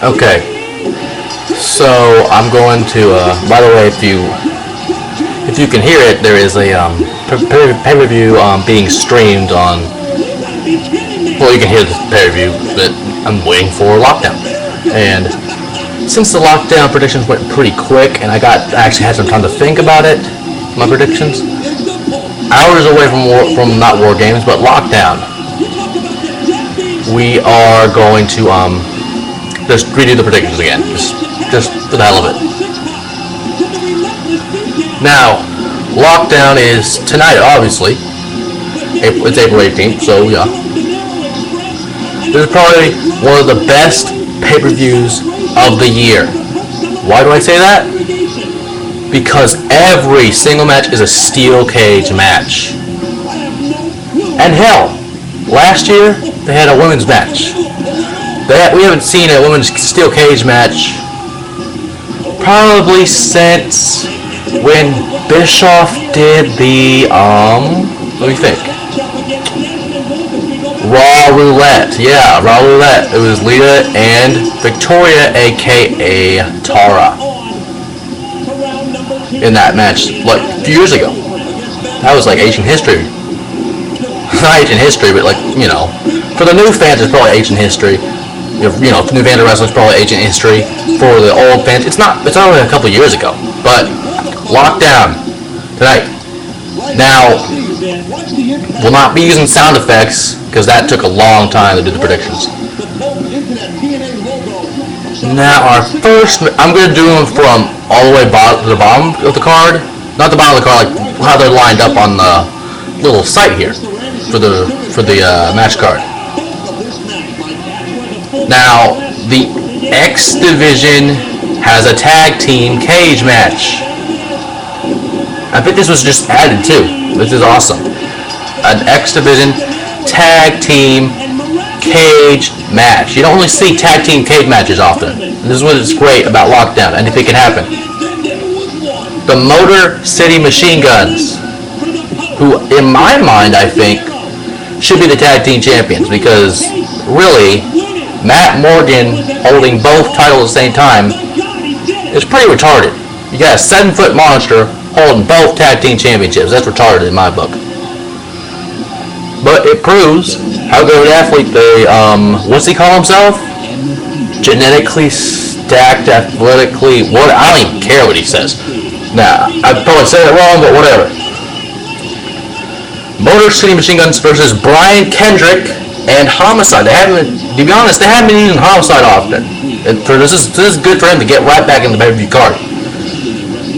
Okay, so I'm going to. By the way, if you can hear it, there is a pay-per-view being streamed on. Well, you can hear the pay-per-view that I'm waiting for lockdown, and since the lockdown predictions went pretty quick, and I actually had some time to think about it, my predictions. Hours away from not war games, but lockdown. We are going to just redo the predictions again, just for the hell of it. Now, lockdown is tonight, obviously. It's April 18th, so yeah. This is probably one of the best pay-per-views of the year. Why do I say that? Because every single match is a steel cage match. And hell, last year they had a women's match. We haven't seen a women's steel cage match probably since when Bischoff did the let me think. Raw Roulette. Yeah, Raw Roulette. It was Lita and Victoria, aka Tara, in that match like a few years ago. That was like ancient history. Not ancient history, but like, you know, for the new fans it's probably ancient history. You know, new fans of wrestling is probably ancient history. For the old fans, it's only a couple years ago. But lockdown tonight. Now, we'll not be using sound effects because that took a long time to do the predictions. Now, our first, I'm going to do them from all the way to the bottom of the card. Not the bottom of the card, like how they're lined up on the little site here for the match card. Now, the X Division has a tag team cage match. I think this was just added too. This is awesome. An X Division tag team cage match. You don't really see tag team cage matches often. This is what is great about lockdown. Anything can happen. The Motor City Machine Guns, who in my mind I think should be the tag team champions, because really Matt Morgan holding both titles at the same time is pretty retarded. You got a 7-foot monster holding both tag team championships. That's retarded in my book. But it proves how good of an athlete they, what's he call himself? Genetically stacked, athletically, what? I don't even care what he says. Nah, I probably said it wrong, but whatever. Motor City Machine Guns versus Brian Kendrick and Homicide. They haven't, to be honest, they haven't been using Homicide often. And this is good for him to get right back in the pay-per-view card.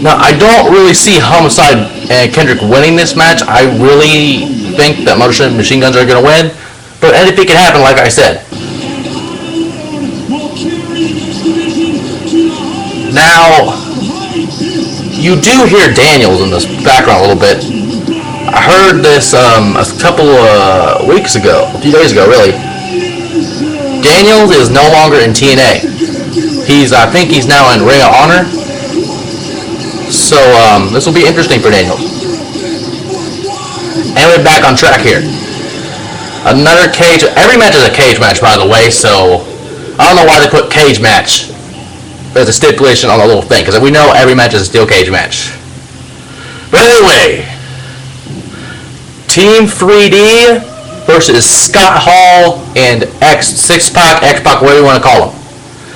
Now, I don't really see Homicide and Kendrick winning this match. I really think that Motor City Machine Guns are going to win. But anything can happen, like I said. Now, you do hear Daniels in this background a little bit. I heard this a couple of weeks ago, a few days ago, really. Daniels is no longer in TNA. I think he's now in Ring of Honor. So this will be interesting for Daniels. And we're back on track here. Another cage. Every match is a cage match, by the way. So I don't know why they put cage match as a stipulation on the little thing, because we know every match is a steel cage match. But anyway. Team 3D versus Scott Hall and Six-Pack, X-Pac, whatever you want to call him.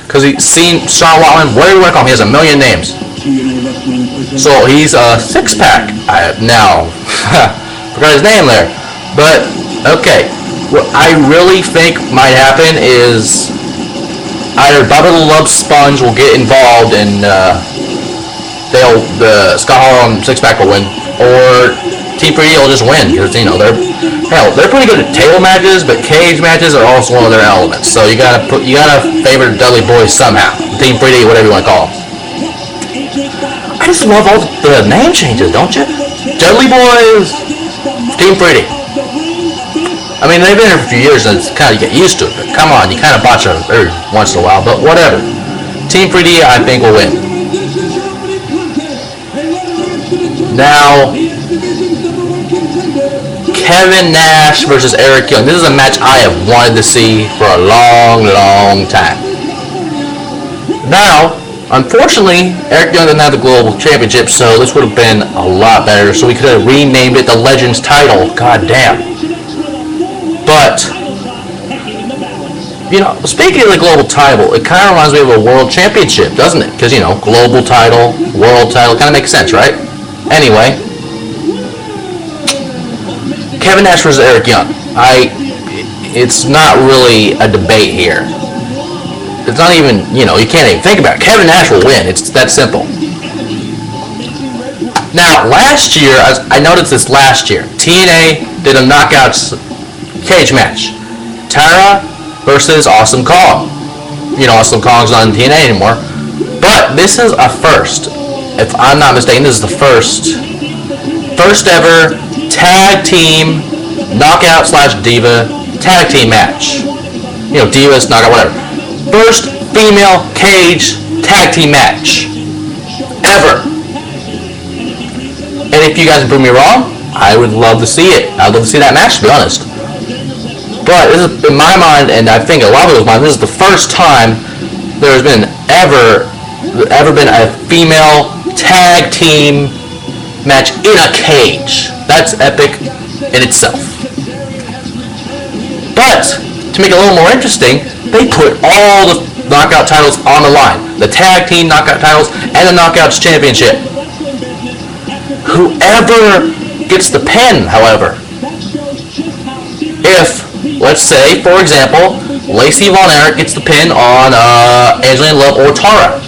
Because he's seen Sean Waltman, whatever you want to call him, he has a million names. So he's a Six-Pack. I now forgot his name there. But, okay. What I really think might happen is either Bubba the Love Sponge will get involved and Scott Hall and Six-Pack will win, or Team 3D will just win, because, you know, they're pretty good at table matches, but cage matches are also one of their elements. So you gotta favor the Dudley Boys somehow. Team 3D, whatever you want to call them. I just love all the name changes, don't you? Dudley Boys, Team 3D. I mean, they've been here for a few years, and it's kind of, you get used to it. But come on, you kind of botch it every once in a while, but whatever. Team 3D, I think, will win. Now, Kevin Nash versus Eric Young. This is a match I have wanted to see for a long, long time. Now, unfortunately, Eric Young didn't have the Global Championship, so this would have been a lot better. So we could have renamed it the Legends title. God damn. But, you know, speaking of the Global title, it kind of reminds me of a World Championship, doesn't it? Because, you know, Global title, World title, kind of makes sense, right? Anyway, Kevin Nash versus Eric Young. It's not really a debate here. It's not even, you know, you can't even think about it. Kevin Nash will win. It's that simple. Now, last year, I noticed this last year. TNA did a knockouts cage match. Tara versus Awesome Kong. You know, Awesome Kong's not in TNA anymore. But this is a first. If I'm not mistaken, this is the first ever tag team knockout / diva tag team match. You know, divas, knockout, whatever. First female cage tag team match ever. And if you guys prove me wrong, I would love to see it. I'd love to see that match, to be honest. But this is, in my mind, and I think a lot of people's mind, this is the first time there's been ever been a female tag team match in a cage. That's epic in itself. But to make it a little more interesting, they put all the knockout titles on the line. The tag team knockout titles and the knockouts championship. Whoever gets the pin, however, if, let's say, for example, Lacey Von Erich gets the pin on Angelina Love or Tara,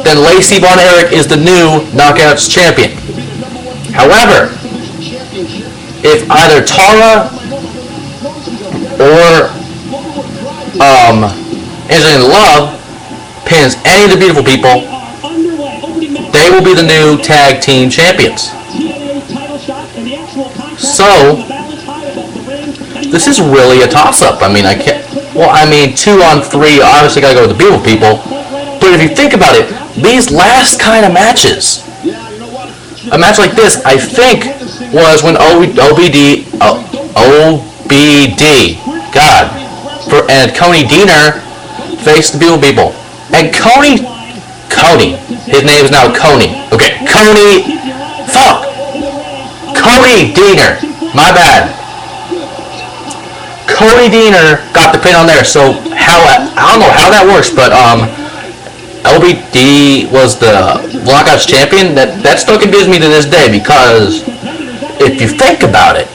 then Lacey Von Erich is the new knockouts champion. However, if either Tara or Angelina Love pins any of the beautiful people, they will be the new tag team champions. So, this is really a toss-up. I mean, 2 on 3, obviously gotta go with the beautiful people. But if you think about it, these last kind of matches, a match like this, I think, was when OBD, and Coney Deaner faced the beautiful people. And Coney, his name is now Coney. Okay, Coney Deaner, my bad. Coney Deaner got the pin on there, so I don't know how that works, but LBD was the Knockouts champion. That still confuses me to this day, because if you think about it,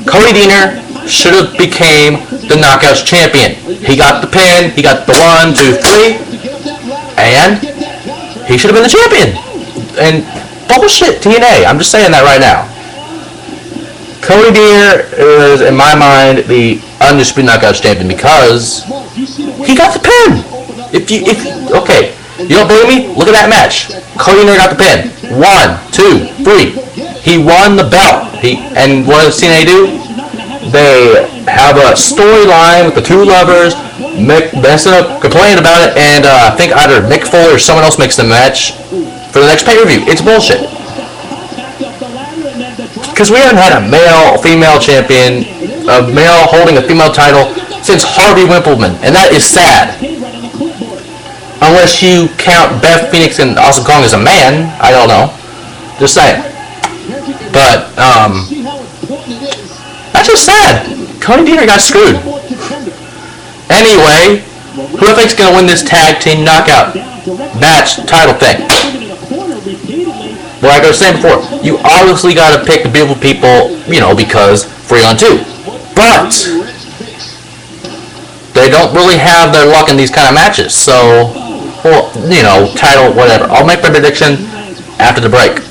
Coney Deaner should have became the Knockouts champion. He got the pin, he got the 1, 2, 3, and he should have been the champion. And bullshit, TNA. I'm just saying that right now. Coney Deaner is, in my mind, the undisputed Knockouts champion because he got the pin. Okay, you don't believe me? Look at that match. Coney Deaner got the pin. 1, 2, 3. He won the belt. And what does TNA do? They have a storyline with the two lovers, messing up, complaining about it, and I think either Mick Foley or someone else makes the match for the next pay-per-view. It's bullshit. Because we haven't had a male-female champion, a male holding a female title, since Harvey Wippleman, and that is sad. Unless you count Beth Phoenix and Awesome Kong as a man, I don't know. Just saying. But, that's just sad. Coney Deaner got screwed. Anyway, who do I think's gonna win this tag team knockout match title thing? Well, like I was saying before, you obviously gotta pick the beautiful people, because 3 on 2. But they don't really have their luck in these kind of matches. So, title, whatever. I'll make my prediction after the break.